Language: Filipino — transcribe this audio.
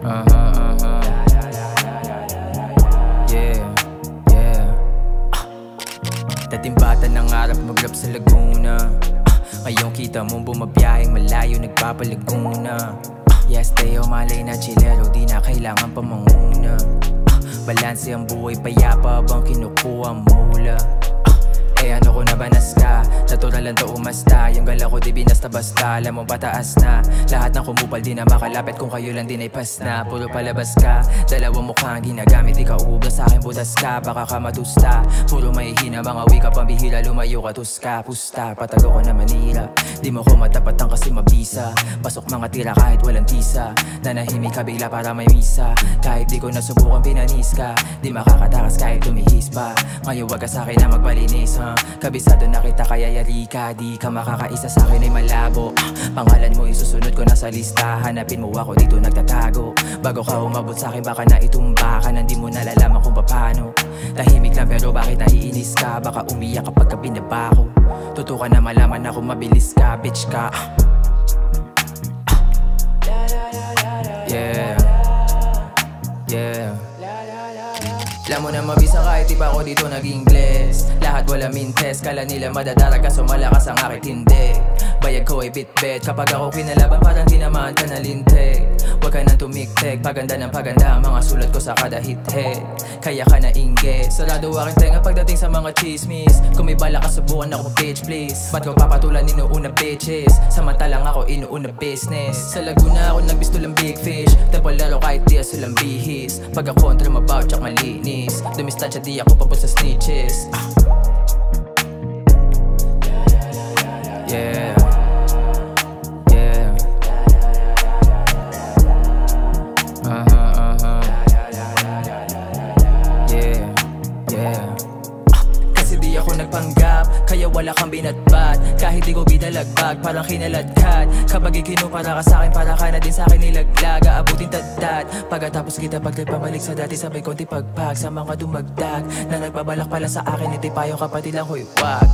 Yeah, yeah. Dating bata nangarap mag-rap sa Laguna. Ngayon kita mo bumabiyaheng malayo nagpapalaguna. Yeah, stay on my lane na chilero, di na kailangan pa manguna. Balanse ang buhay, payapa bang kinukuha mula. Eh ano ko na banas ka, natural lang to umasta. Yung gala ko di binasta-basta, alam mo pataas na. Lahat ng kumupal di na makalapit kung kayo lang din ay pas na. Puro palabas ka, dalawang mukhang ginagamit. Ikaw ubra sa akin butas ka, baka ka matusta. Puro mahihina, mga wika pambihira. Lumayo ka tuska, pusta, patago ko na Manila. Di mo ko matapatan kasi mabisa. Pasok mga tira kahit walang tisa. Nanahimik ka bigla para may misa. Kahit di ko nasubukan pinanis ka, di makakatakas kahit lumihis pa. Ngayon wag ka sa'kin na magbalinis, kabisado na kita kaya yari ka. Di ka makakaisa sa'kin ay malabo. Pangalan mo isusunod ko na sa lista. Hanapin mo ako dito nagtatago. Bago ka umabot sa'kin baka na itumba ka. Nandi mo nalalaman kung paano. Tahimik lang pero bakit naiinis ka? Baka umiyak kapag ka binaba ko. Tutukan na malaman ako mabilis ka, bitch ka. Yeah, yeah. Alam mo na mabisa kahit di pa ako dito nag-Ingles. Lahat wala mintes, kala nila madadarag kaso malakas ang akit hindi. Bayag ko ay bitbit, kapag ako kinalaban parang tinamaan ka na lintik. Huwag ka nang tumiktik, paganda ng paganda ang mga sulat ko sa kada hit-hit. Kaya ka na inggit, sarado aking tenga pagdating sa mga chismis. Kung may bala ka subukan ako bitch please. Ba't ko papatulan inuuna bitches, samantalang ako inuuna business. Sa Laguna ako nagbisto lang big fish, tapos laro kahit di silang bihis. Pag ako kontra mabaw tsak malinis, dumistansya di ako papos sa snitches. Yeah, yeah. Yeah, yeah. Kasi di ako nagpanggap, kaya wala kang binatbat. Kahit di ko binalagbag, parang kinaladkad. Kapag ikinupara ka sa'kin, para ka na din sa'kin nilaglag. Aabutin tadtad, pagkatapos kita pabalik sa dati. Sabay konti pagpag sa mga dumagdag na nagbabalak pala sa akin, hindi pa yung kapatid lang, huy wag.